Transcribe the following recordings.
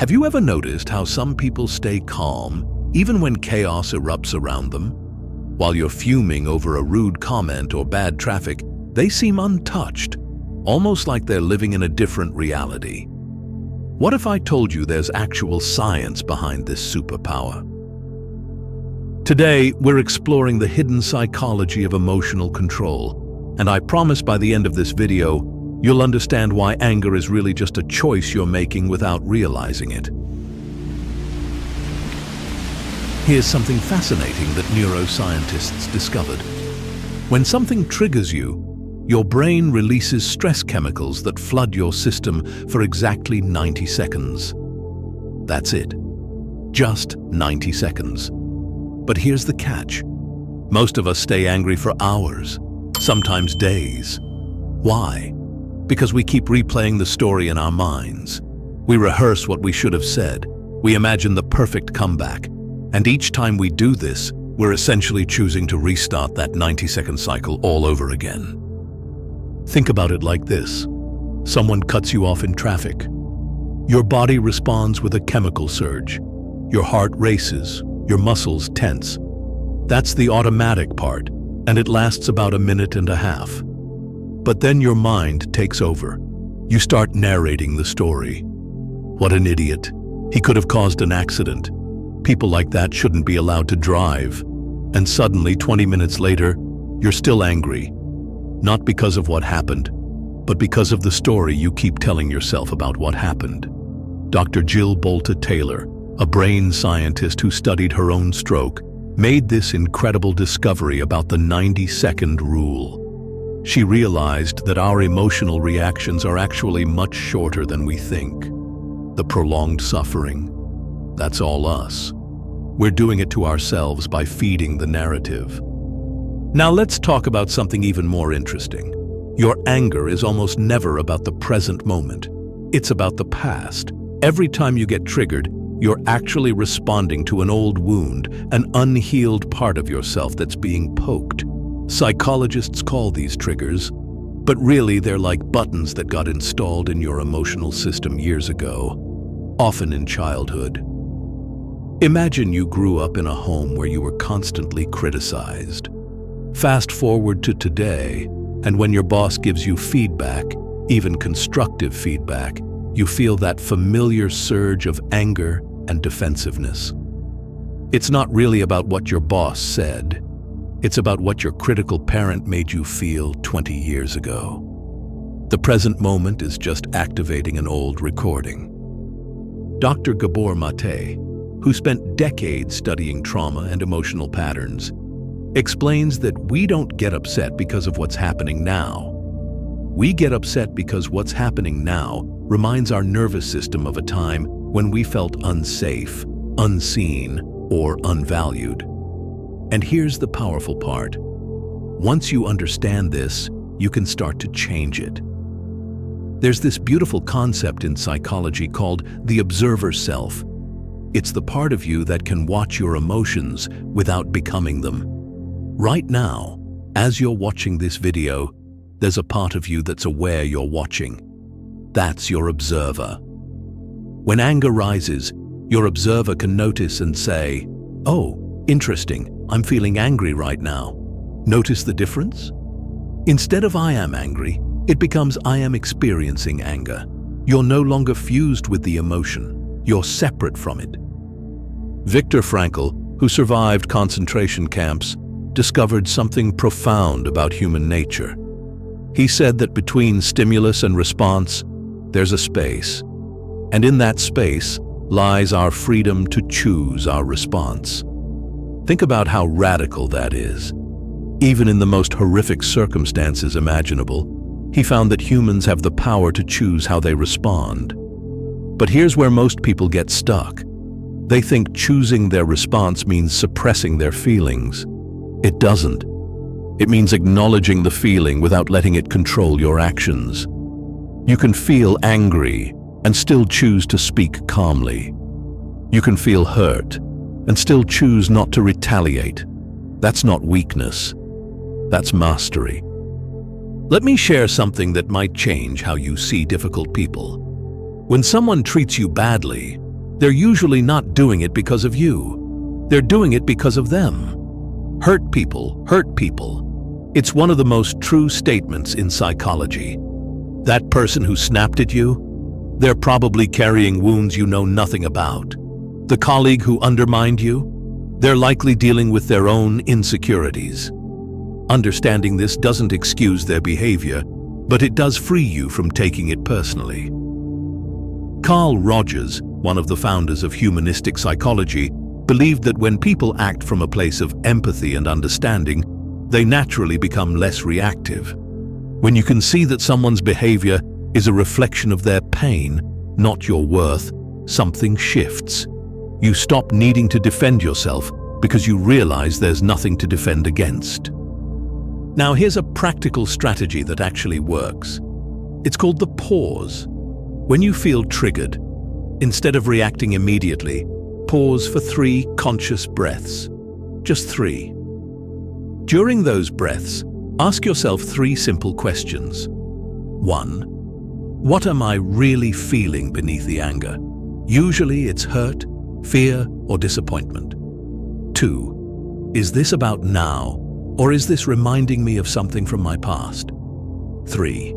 Have you ever noticed how some people stay calm even when chaos erupts around them? While you're fuming over a rude comment or bad traffic, they seem untouched, almost like they're living in a different reality. What if I told you there's actual science behind this superpower? Today, we're exploring the hidden psychology of emotional control, and I promise by the end of this video, you'll understand why anger is really just a choice you're making without realizing it. Here's something fascinating that neuroscientists discovered. When something triggers you, your brain releases stress chemicals that flood your system for exactly 90 seconds. That's it. Just 90 seconds. But here's the catch. Most of us stay angry for hours, sometimes days. Why? Because we keep replaying the story in our minds. We rehearse what we should have said. We imagine the perfect comeback. And each time we do this, we're essentially choosing to restart that 90-second cycle all over again. Think about it like this. Someone cuts you off in traffic. Your body responds with a chemical surge. Your heart races, your muscles tense. That's the automatic part, and it lasts about a minute and a half. But then your mind takes over. You start narrating the story. What an idiot. He could have caused an accident. People like that shouldn't be allowed to drive. And suddenly, 20 minutes later, you're still angry. Not because of what happened, but because of the story you keep telling yourself about what happened. Dr. Jill Bolte Taylor, a brain scientist who studied her own stroke, made this incredible discovery about the 90-second rule. She realized that our emotional reactions are actually much shorter than we think. The prolonged suffering, that's all us. We're doing it to ourselves by feeding the narrative. Now let's talk about something even more interesting. Your anger is almost never about the present moment. It's about the past. Every time you get triggered, you're actually responding to an old wound, an unhealed part of yourself that's being poked. Psychologists call these triggers, but really they're like buttons that got installed in your emotional system years ago, often in childhood. Imagine you grew up in a home where you were constantly criticized. Fast forward to today, and when your boss gives you feedback, even constructive feedback, you feel that familiar surge of anger and defensiveness. It's not really about what your boss said. It's about what your critical parent made you feel 20 years ago. The present moment is just activating an old recording. Dr. Gabor Maté, who spent decades studying trauma and emotional patterns, explains that we don't get upset because of what's happening now. We get upset because what's happening now reminds our nervous system of a time when we felt unsafe, unseen, or unvalued. And here's the powerful part. Once you understand this, you can start to change it. There's this beautiful concept in psychology called the observer self. It's the part of you that can watch your emotions without becoming them. Right now, as you're watching this video, there's a part of you that's aware you're watching. That's your observer. When anger rises, your observer can notice and say, "Oh, interesting, I'm feeling angry right now." Notice the difference? Instead of "I am angry," it becomes "I am experiencing anger." You're no longer fused with the emotion. You're separate from it. Viktor Frankl, who survived concentration camps, discovered something profound about human nature. He said that between stimulus and response, there's a space. And in that space lies our freedom to choose our response. Think about how radical that is. Even in the most horrific circumstances imaginable, he found that humans have the power to choose how they respond. But here's where most people get stuck. They think choosing their response means suppressing their feelings. It doesn't. It means acknowledging the feeling without letting it control your actions. You can feel angry and still choose to speak calmly. You can feel hurt and still choose not to retaliate. That's not weakness. That's mastery. Let me share something that might change how you see difficult people. When someone treats you badly, they're usually not doing it because of you. They're doing it because of them. Hurt people hurt people. It's one of the most true statements in psychology. That person who snapped at you, they're probably carrying wounds you know nothing about. The colleague who undermined you, they're likely dealing with their own insecurities. Understanding this doesn't excuse their behavior, but it does free you from taking it personally. Carl Rogers, one of the founders of humanistic psychology, believed that when people act from a place of empathy and understanding, they naturally become less reactive. When you can see that someone's behavior is a reflection of their pain, not your worth, something shifts. You stop needing to defend yourself because you realize there's nothing to defend against. Now here's a practical strategy that actually works. It's called the pause. When you feel triggered, instead of reacting immediately, pause for 3 conscious breaths. Just 3. During those breaths, ask yourself 3 simple questions. 1. What am I really feeling beneath the anger? Usually it's hurt, fear, or disappointment. 2. Is this about now, or is this reminding me of something from my past? 3.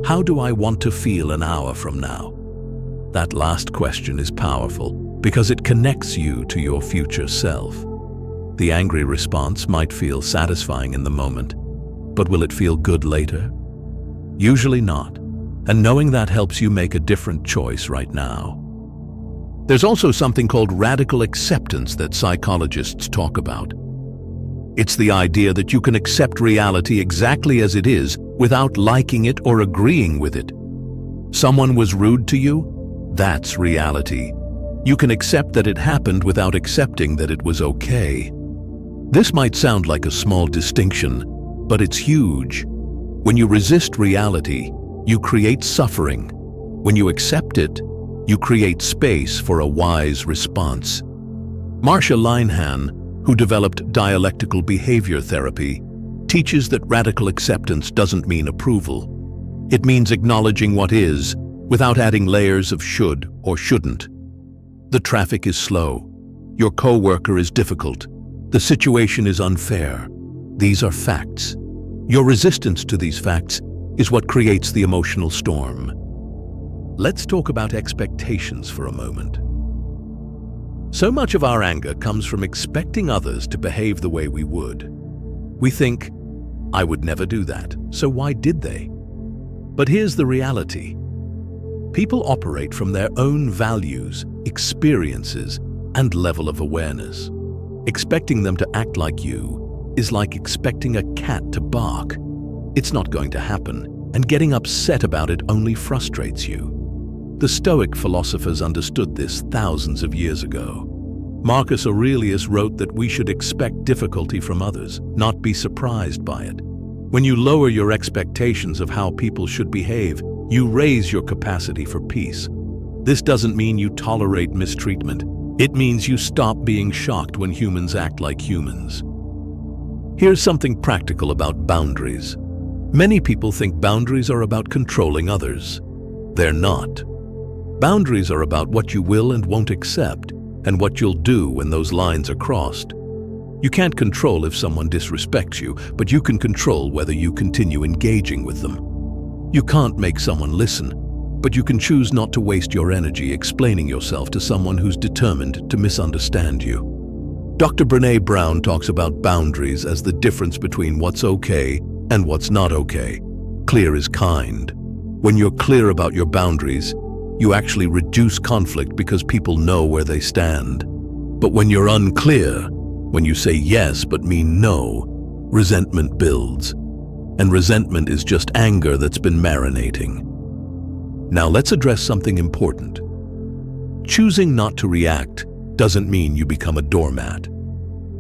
How do I want to feel an hour from now? That last question is powerful because it connects you to your future self. The angry response might feel satisfying in the moment, but will it feel good later? Usually not, and knowing that helps you make a different choice right now. There's also something called radical acceptance that psychologists talk about. It's the idea that you can accept reality exactly as it is without liking it or agreeing with it. Someone was rude to you? That's reality. You can accept that it happened without accepting that it was okay. This might sound like a small distinction, but it's huge. When you resist reality, you create suffering. When you accept it, you create space for a wise response. Marsha Linehan, who developed dialectical behavior therapy, teaches that radical acceptance doesn't mean approval. It means acknowledging what is, without adding layers of should or shouldn't. The traffic is slow. Your coworker is difficult. The situation is unfair. These are facts. Your resistance to these facts is what creates the emotional storm. Let's talk about expectations for a moment. So much of our anger comes from expecting others to behave the way we would. We think, I would never do that, so why did they? But here's the reality. People operate from their own values, experiences, and level of awareness. Expecting them to act like you is like expecting a cat to bark. It's not going to happen, and getting upset about it only frustrates you. The Stoic philosophers understood this thousands of years ago. Marcus Aurelius wrote that we should expect difficulty from others, not be surprised by it. When you lower your expectations of how people should behave, you raise your capacity for peace. This doesn't mean you tolerate mistreatment. It means you stop being shocked when humans act like humans. Here's something practical about boundaries. Many people think boundaries are about controlling others. They're not. Boundaries are about what you will and won't accept, and what you'll do when those lines are crossed. You can't control if someone disrespects you, but you can control whether you continue engaging with them. You can't make someone listen, but you can choose not to waste your energy explaining yourself to someone who's determined to misunderstand you. Dr. Brené Brown talks about boundaries as the difference between what's okay and what's not okay. Clear is kind. When you're clear about your boundaries, you actually reduce conflict because people know where they stand. But when you're unclear, when you say yes but mean no, resentment builds. And resentment is just anger that's been marinating. Now let's address something important. Choosing not to react doesn't mean you become a doormat.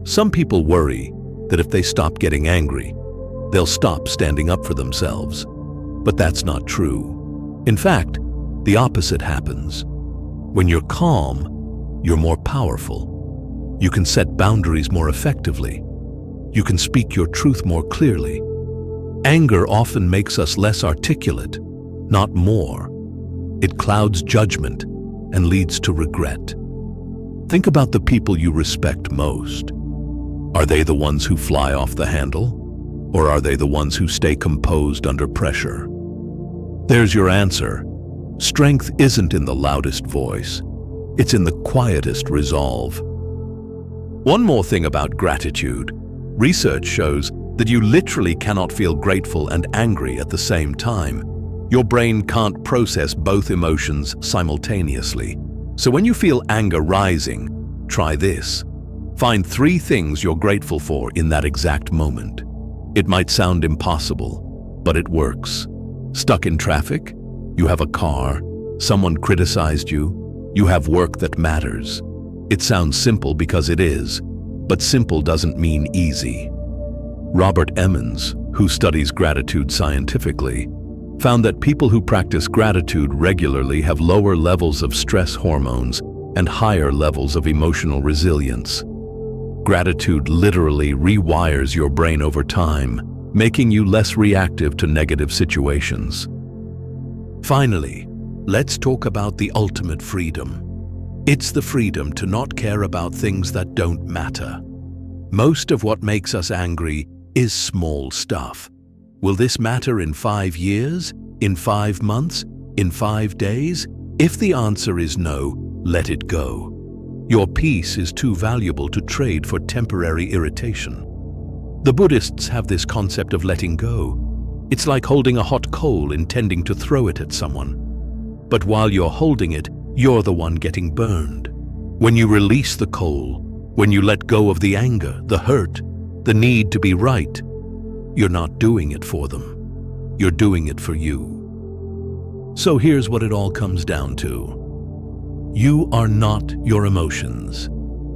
Some people worry that if they stop getting angry, they'll stop standing up for themselves. But that's not true. In fact, the opposite happens. When you're calm, you're more powerful. You can set boundaries more effectively. You can speak your truth more clearly. Anger often makes us less articulate, not more. It clouds judgment, and leads to regret. Think about the people you respect most. Are they the ones who fly off the handle? Or are they the ones who stay composed under pressure? There's your answer. Strength isn't in the loudest voice. It's in the quietest resolve. One more thing about gratitude. Research shows that you literally cannot feel grateful and angry at the same time. Your brain can't process both emotions simultaneously. So when you feel anger rising, try this. Find 3 things you're grateful for in that exact moment. It might sound impossible, but it works. Stuck in traffic? You have a car. Someone criticized you. You have work that matters. It sounds simple because it is, but simple doesn't mean easy. Robert Emmons, who studies gratitude scientifically, found that people who practice gratitude regularly have lower levels of stress hormones and higher levels of emotional resilience. Gratitude literally rewires your brain over time, making you less reactive to negative situations. Finally, let's talk about the ultimate freedom. It's the freedom to not care about things that don't matter. Most of what makes us angry is small stuff. Will this matter in 5 years? In 5 months? In 5 days? If the answer is no, let it go. Your peace is too valuable to trade for temporary irritation. The Buddhists have this concept of letting go. It's like holding a hot coal intending to throw it at someone. But while you're holding it, you're the one getting burned. When you release the coal, when you let go of the anger, the hurt, the need to be right, you're not doing it for them. You're doing it for you. So here's what it all comes down to. You are not your emotions.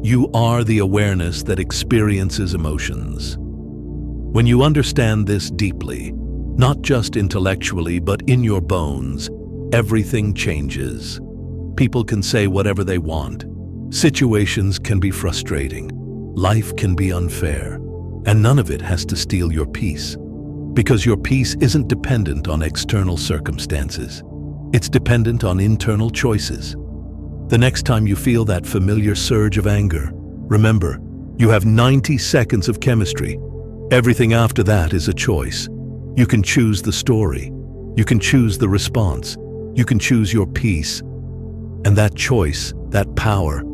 You are the awareness that experiences emotions. When you understand this deeply, not just intellectually but in your bones, everything changes. People can say whatever they want. Situations can be frustrating. Life can be unfair. And none of it has to steal your peace. Because your peace isn't dependent on external circumstances. It's dependent on internal choices. The next time you feel that familiar surge of anger, remember, you have 90 seconds of chemistry. Everything after that is a choice. You can choose the story. You can choose the response. You can choose your peace. And that choice, that power,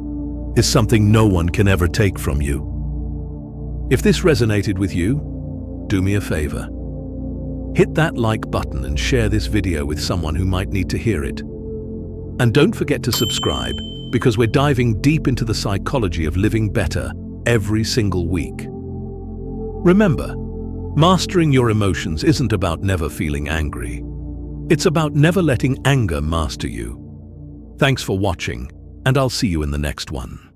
is something no one can ever take from you. If this resonated with you, do me a favor. Hit that like button and share this video with someone who might need to hear it. And don't forget to subscribe, because we're diving deep into the psychology of living better every single week. Remember, mastering your emotions isn't about never feeling angry. It's about never letting anger master you. Thanks for watching, and I'll see you in the next one.